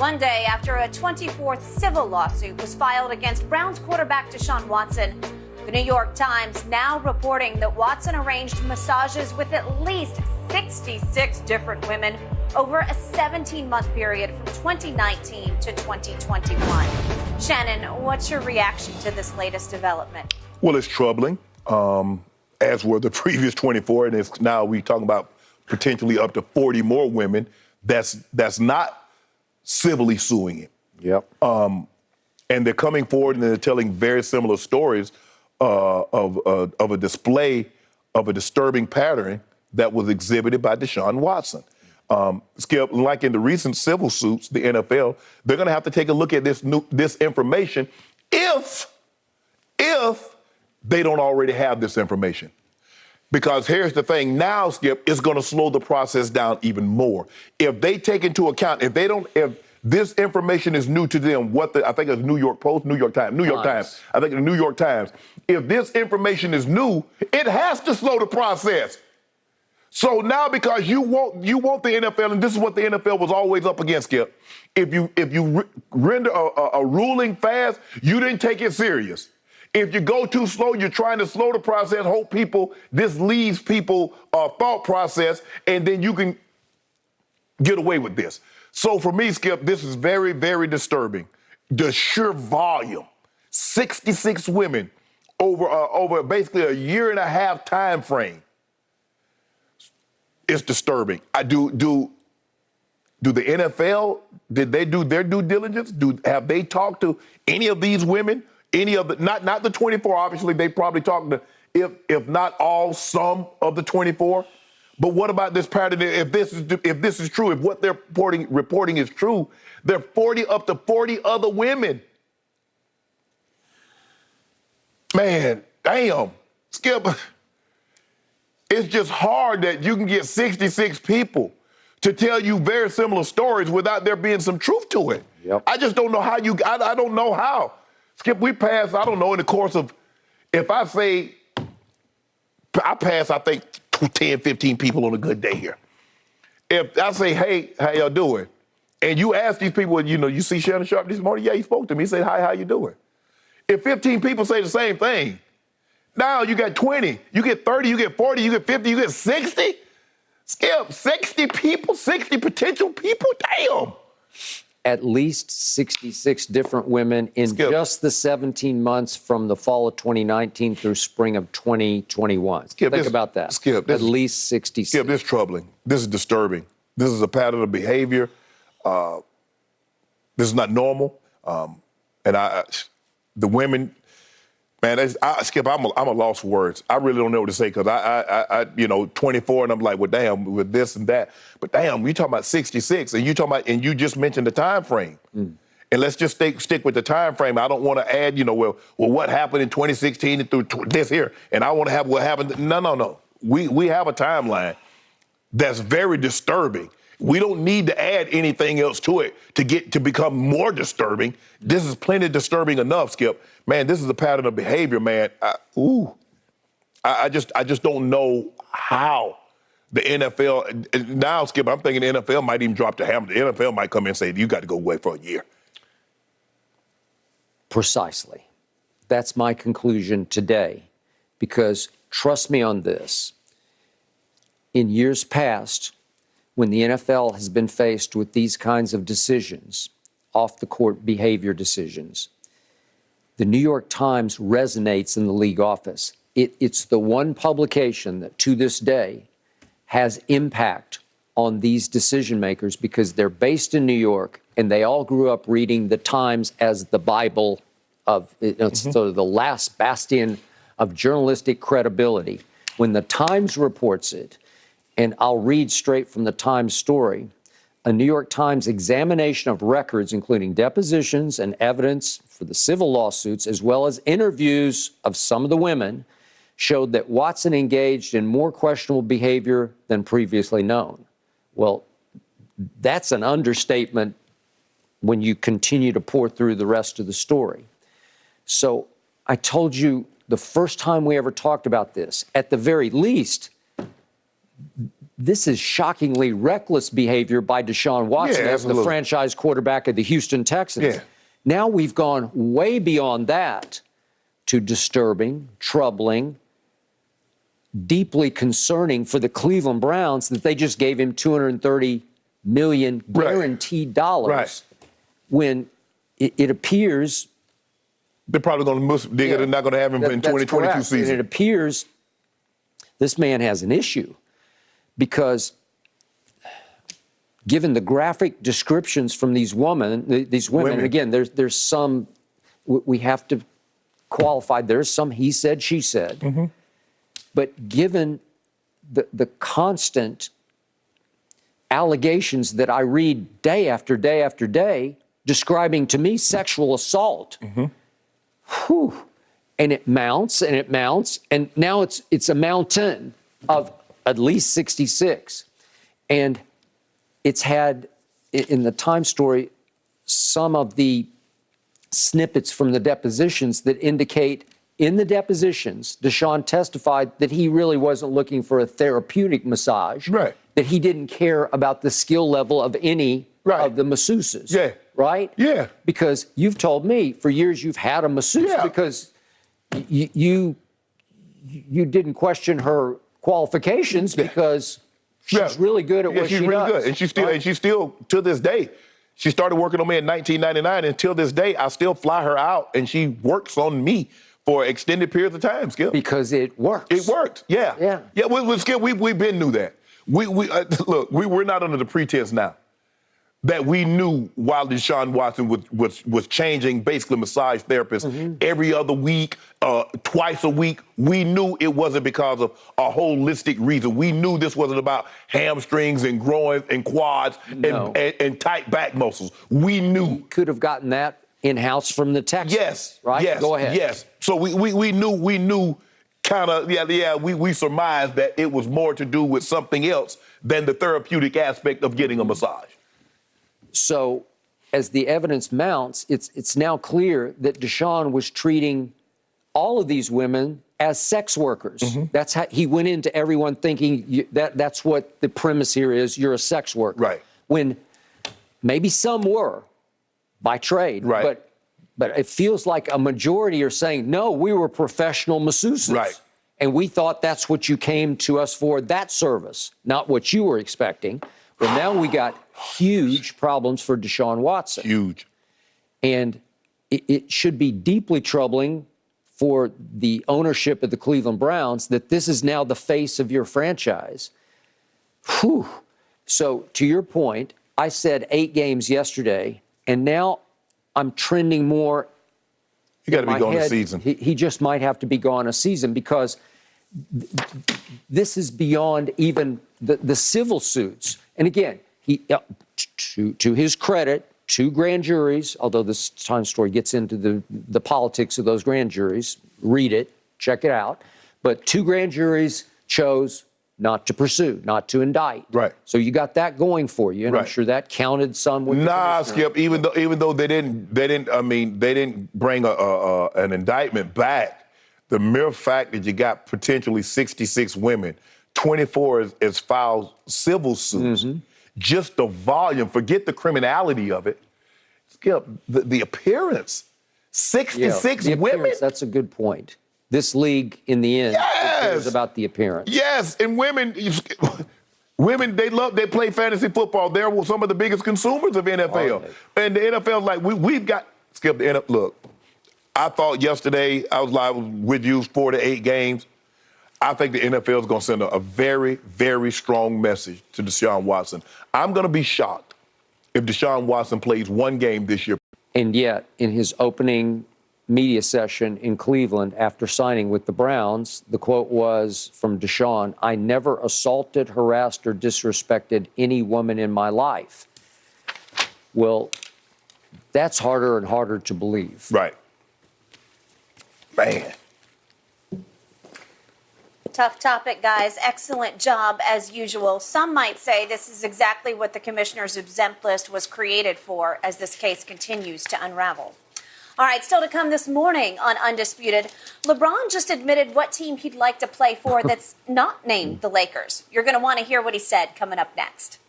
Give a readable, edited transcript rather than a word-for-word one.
One day after a 24th civil lawsuit was filed against Browns quarterback Deshaun Watson, the New York Times now reporting that Watson arranged massages with at least 66 different women over a 17-month period from 2019 to 2021. Shannon, what's your reaction to this latest development? Well, it's troubling, as were the previous 24, and it's now we're talking about potentially up to 40 more women that's not civilly suing him. Yep. And they're coming forward and they're telling very similar stories of a display of a disturbing pattern that was exhibited by Deshaun Watson. Skip, like in the recent civil suits, the NFL, they're going to have to take a look at this information if they don't already have this information. Because here's the thing, now, Skip, it's going to slow the process down even more. If they take into account, if this information is new to them, I think it's New York Times. I think the New York Times. If this information is new, it has to slow the process. So now, because you want the NFL, and this is what the NFL was always up against, Skip. If you render a ruling fast, you didn't take it serious. If you go too slow, you're trying to slow the process, this leaves people a thought process, and then you can get away with this. So for me, Skip, this is very, very disturbing. The sheer volume, 66 women over basically a year and a half time frame. It's disturbing. Do the NFL, did they do their due diligence? Have they talked to any of these women? Any of the, not the 24, obviously, they probably talked to, if not all, some of the 24. But what about this pattern? If this is true, if what they're reporting is true, there are up to 40 other women. Man, damn, Skip, it's just hard that you can get 66 people to tell you very similar stories without there being some truth to it. Yep. I just don't know how I don't know how. Skip, we pass, I don't know, in the course of, if I say, I pass, I think, 10, 15 people on a good day here. If I say, hey, how y'all doing? And you ask these people, you see Shannon Sharp this morning? Yeah, he spoke to me. He said, hi, how you doing? If 15 people say the same thing, now you got 20, you get 30, you get 40, you get 50, you get 60? Skip, 60 people, 60 potential people? Damn. At least 66 different women in Skip. Just the 17 months from the fall of 2019 through spring of 2021. Skip, Think about that. Skip, at least 66. Skip, this is troubling. This is disturbing. This is a pattern of behavior. This is not normal. And the women, man, Skip, I'm a loss for words. I really don't know what to say because I 24 and I'm like, well, damn, with this and that. But damn, you talking about 66 and you just mentioned the time frame. And let's just stick with the time frame. I don't want to add, well, what happened in 2016 and through this here. And I want to have what happened. No. We have a timeline that's very disturbing. We don't need to add anything else to it to become more disturbing. This is plenty disturbing enough, Skip. Man, this is a pattern of behavior, man. I just don't know how the NFL, now, Skip, I'm thinking the NFL might even drop the hammer. The NFL might come in and say, you got to go away for a year. Precisely. That's my conclusion today. Because trust me on this, in years past, when the NFL has been faced with these kinds of decisions, off-the-court behavior decisions, the New York Times resonates in the league office. It's the one publication that, to this day, has impact on these decision makers because they're based in New York and they all grew up reading the Times as the Bible of sort of the last bastion of journalistic credibility. When the Times reports it, and I'll read straight from the Times story, a New York Times examination of records, including depositions and evidence for the civil lawsuits, as well as interviews of some of the women, showed that Watson engaged in more questionable behavior than previously known. Well, that's an understatement when you continue to pour through the rest of the story. So I told you the first time we ever talked about this, at the very least, this is shockingly reckless behavior by Deshaun Watson as the franchise quarterback of the Houston Texans. Yeah. Now we've gone way beyond that to disturbing, troubling, deeply concerning for the Cleveland Browns that they just gave him $230 million guaranteed dollars when it appears they're probably going to they're not going to have him in 2022 season. And it appears this man has an issue because given the graphic descriptions from these women, and again, there's some, we have to qualify, there's some he said, she said. Mm-hmm. But given the constant allegations that I read day after day after day, describing to me sexual assault, and it mounts and it mounts, and now it's a mountain of at least 66. And it's had, in the Time story, some of the snippets from the depositions that indicate in the depositions, Deshaun testified that he really wasn't looking for a therapeutic massage, that he didn't care about the skill level of any of the masseuses. Yeah. Right? Yeah. Because you've told me for years you've had a masseuse because you didn't question her qualifications because she's really good at what she does. She's really good. And she's still, to this day, she started working on me in 1999. And till this day, I still fly her out and she works on me for extended periods of time, Skip. Because it works. It worked, yeah. Yeah, Skip, we've been knew that. Look, we're not under the pretense now that we knew while Deshaun Watson was changing basically massage therapists every other week, twice a week. We knew it wasn't because of a holistic reason. We knew this wasn't about hamstrings and groins and quads and tight back muscles. We knew. He could have gotten that in-house from the Texans. Yes. Right? Yes. Go ahead. Yes. So we knew kind of, we surmised that it was more to do with something else than the therapeutic aspect of getting a massage. So as the evidence mounts, it's now clear that Deshaun was treating all of these women as sex workers. That's how he went into everyone thinking that's what the premise here is. You're a sex worker. Right. When maybe some were by trade. Right. But it feels like a majority are saying, no, we were professional masseuses. Right. And we thought that's what you came to us for, that service, not what you were expecting. But now we got huge problems for Deshaun Watson. Huge. And it should be deeply troubling for the ownership of the Cleveland Browns that this is now the face of your franchise. Whew. So to your point, I said 8 games yesterday, and now I'm trending more. You got to be gone a season. He just might have to be gone a season because this is beyond even the civil suits. And again, he, to his credit, 2 grand juries, although this Time story gets into the politics of those grand juries, read it, check it out. But 2 grand juries chose not to pursue, not to indict. Right. So you got that going for you, and I'm sure that counted some with Skip, even though they didn't bring an indictment back, the mere fact that you got potentially 66 women, 24 as filed civil suits, just the volume, forget the criminality of it. Skip, the appearance, 66 women. That's a good point. This league, in the end, cares about the appearance. Yes, and women, they play fantasy football. They're some of the biggest consumers of NFL. And the NFL's like, we've got, Skip, the NFL, look, I thought yesterday, I was live with you 4 to 8 games. I think the NFL is going to send a very, very strong message to Deshaun Watson. I'm going to be shocked if Deshaun Watson plays 1 game this year. And yet, in his opening media session in Cleveland after signing with the Browns, the quote was from Deshaun, "I never assaulted, harassed, or disrespected any woman in my life." Well, that's harder and harder to believe. Right. Man. Tough topic, guys. Excellent job, as usual. Some might say this is exactly what the commissioner's exempt list was created for as this case continues to unravel. All right, still to come this morning on Undisputed, LeBron just admitted what team he'd like to play for that's not named the Lakers. You're going to want to hear what he said coming up next.